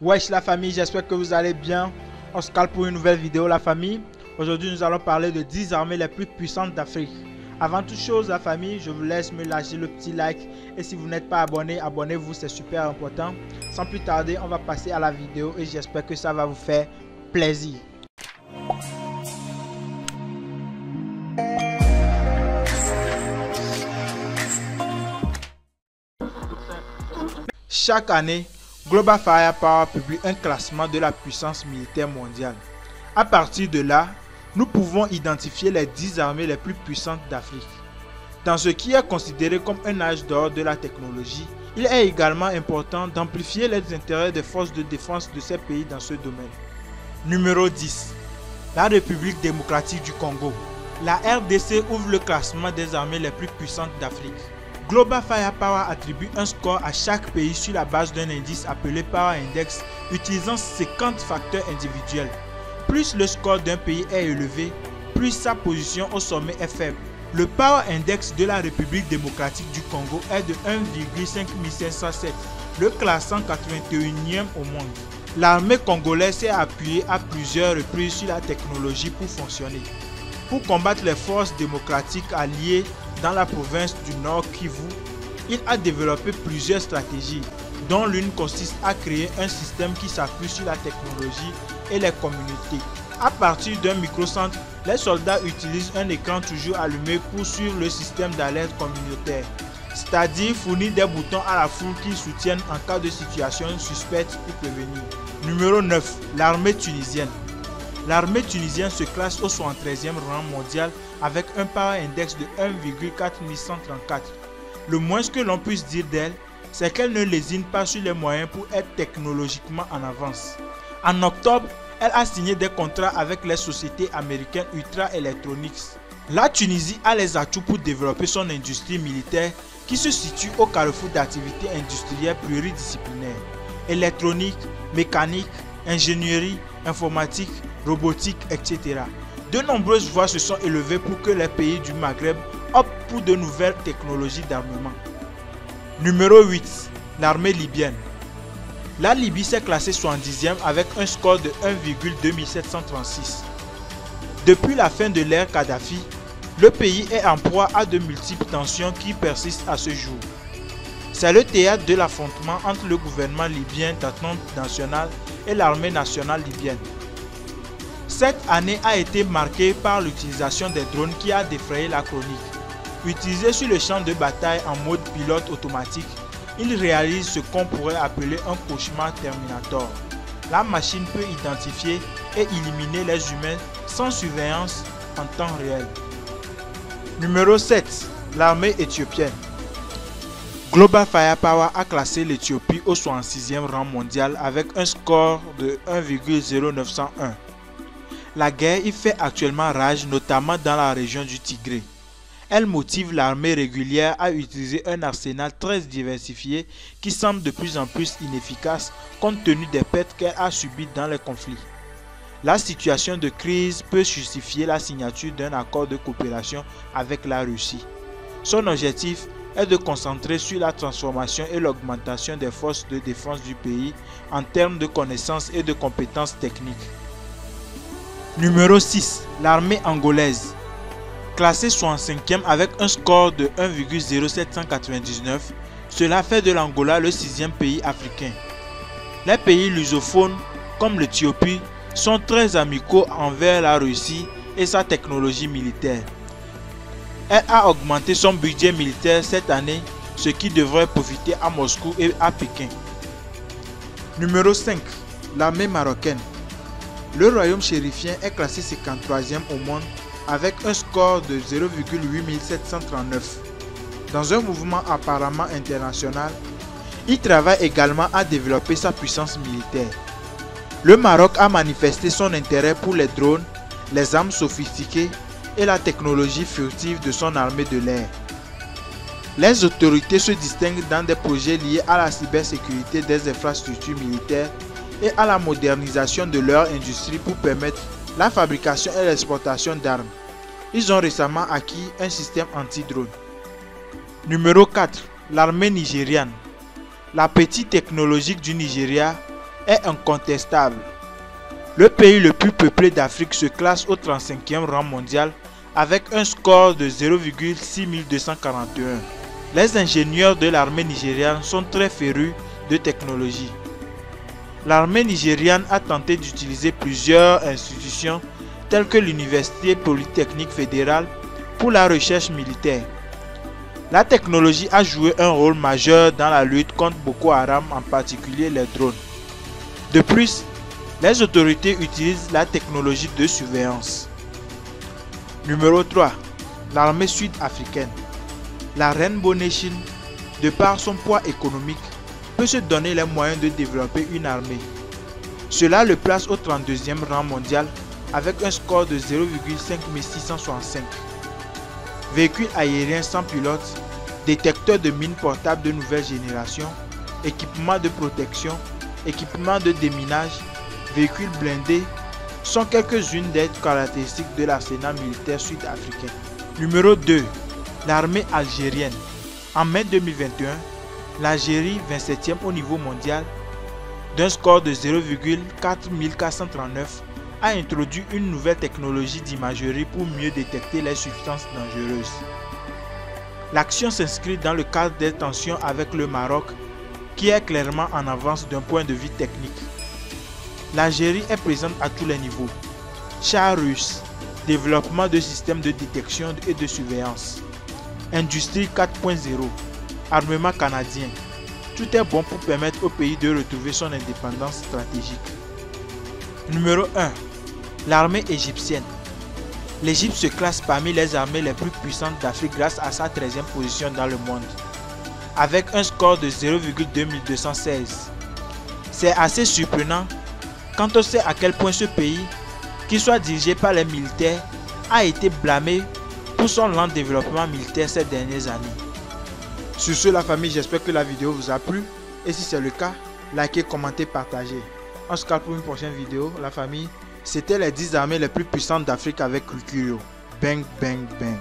Wesh la famille, j'espère que vous allez bien. On se cale pour une nouvelle vidéo la famille. Aujourd'hui nous allons parler de 10 armées les plus puissantes d'Afrique. Avant toute chose la famille, je vous laisse me lâcher le petit like. Et si vous n'êtes pas abonné, abonnez-vous, c'est super important. Sans plus tarder, on va passer à la vidéo et j'espère que ça va vous faire plaisir. Chaque année, Global Firepower publie un classement de la puissance militaire mondiale. À partir de là, nous pouvons identifier les 10 armées les plus puissantes d'Afrique. Dans ce qui est considéré comme un âge d'or de la technologie, il est également important d'amplifier les intérêts des forces de défense de ces pays dans ce domaine. Numéro 10. La République démocratique du Congo. La RDC ouvre le classement des armées les plus puissantes d'Afrique. Global Firepower attribue un score à chaque pays sur la base d'un indice appelé Power Index utilisant 50 facteurs individuels. Plus le score d'un pays est élevé, plus sa position au sommet est faible. Le Power Index de la République démocratique du Congo est de 1,5507, le classant 81e au monde. L'armée congolaise s'est appuyée à plusieurs reprises sur la technologie pour fonctionner. Pour combattre les forces démocratiques alliées dans la province du Nord Kivu, il a développé plusieurs stratégies, dont l'une consiste à créer un système qui s'appuie sur la technologie et les communautés. À partir d'un microcentre, les soldats utilisent un écran toujours allumé pour suivre le système d'alerte communautaire, c'est-à-dire fournir des boutons à la foule qui soutiennent en cas de situation suspecte pour prévenir. Numéro 9. L'armée tunisienne. L'armée tunisienne se classe au 73e rang mondial avec un Power Index de 1,4134. Le moins que l'on puisse dire d'elle, c'est qu'elle ne lésine pas sur les moyens pour être technologiquement en avance. En octobre, elle a signé des contrats avec les sociétés américaines Ultra Electronics. La Tunisie a les atouts pour développer son industrie militaire qui se situe au carrefour d'activités industrielles pluridisciplinaires. Électronique, mécanique, ingénierie, informatique, robotique, etc. De nombreuses voix se sont élevées pour que les pays du Maghreb optent pour de nouvelles technologies d'armement. Numéro 8. L'armée libyenne. La Libye s'est classée 70e avec un score de 1,2736. Depuis la fin de l'ère Kadhafi, le pays est en proie à de multiples tensions qui persistent à ce jour. C'est le théâtre de l'affrontement entre le gouvernement libyen d'entente nationale et l'armée nationale libyenne. Cette année a été marquée par l'utilisation des drones qui a défrayé la chronique. Utilisés sur le champ de bataille en mode pilote automatique, ils réalisent ce qu'on pourrait appeler un cauchemar Terminator. La machine peut identifier et éliminer les humains sans surveillance en temps réel. Numéro 7. L'armée éthiopienne. Global Firepower a classé l'Éthiopie au 66e rang mondial avec un score de 1,0901. La guerre y fait actuellement rage, notamment dans la région du Tigré. Elle motive l'armée régulière à utiliser un arsenal très diversifié qui semble de plus en plus inefficace compte tenu des pertes qu'elle a subies dans les conflits. La situation de crise peut justifier la signature d'un accord de coopération avec la Russie. Son objectif est de concentrer sur la transformation et l'augmentation des forces de défense du pays en termes de connaissances et de compétences techniques. Numéro 6. L'armée angolaise. Classée 65e avec un score de 1,0799, cela fait de l'Angola le 6e pays africain. Les pays lusophones, comme l'Éthiopie, sont très amicaux envers la Russie et sa technologie militaire. Elle a augmenté son budget militaire cette année, ce qui devrait profiter à Moscou et à Pékin. Numéro 5. L'armée marocaine. Le royaume chérifien est classé 53e au monde avec un score de 0,8739. Dans un mouvement apparemment international, il travaille également à développer sa puissance militaire. Le Maroc a manifesté son intérêt pour les drones, les armes sophistiquées et la technologie furtive de son armée de l'air. Les autorités se distinguent dans des projets liés à la cybersécurité des infrastructures militaires et à la modernisation de leur industrie pour permettre la fabrication et l'exportation d'armes. Ils ont récemment acquis un système anti-drone. Numéro 4. L'armée nigériane. La petite technologique du Nigeria est incontestable. Le pays le plus peuplé d'Afrique se classe au 35e rang mondial avec un score de 0,6241. Les ingénieurs de l'armée nigériane sont très férus de technologie. L'armée nigériane a tenté d'utiliser plusieurs institutions telles que l'Université Polytechnique Fédérale pour la recherche militaire. La technologie a joué un rôle majeur dans la lutte contre Boko Haram, en particulier les drones. De plus, les autorités utilisent la technologie de surveillance. Numéro 3. L'armée sud-africaine. La Rainbow Nation, de par son poids économique, peut se donner les moyens de développer une armée. Cela le place au 32e rang mondial avec un score de 0,5665. Véhicules aériens sans pilote, détecteurs de mines portables de nouvelle génération, équipements de protection, équipements de déminage, véhicules blindés sont quelques-unes des caractéristiques de l'arsenal militaire sud-africain. Numéro 2. L'armée algérienne. En mai 2021, l'Algérie, 27e au niveau mondial, d'un score de 0,4439, a introduit une nouvelle technologie d'imagerie pour mieux détecter les substances dangereuses. L'action s'inscrit dans le cadre des tensions avec le Maroc, qui est clairement en avance d'un point de vue technique. L'Algérie est présente à tous les niveaux. Chars russes, développement de systèmes de détection et de surveillance, industrie 4.0, armement canadien. Tout est bon pour permettre au pays de retrouver son indépendance stratégique. Numéro 1. L'armée égyptienne. L'Égypte se classe parmi les armées les plus puissantes d'Afrique grâce à sa 13e position dans le monde, avec un score de 0,2216. C'est assez surprenant quand on sait à quel point ce pays, qui soit dirigé par les militaires, a été blâmé pour son lent développement militaire ces dernières années. Sur ce, la famille, j'espère que la vidéo vous a plu. Et si c'est le cas, likez, commentez, partagez. On se capte pour une prochaine vidéo. La famille, c'était les 10 armées les plus puissantes d'Afrique avec Culcurio. Bang, bang, bang.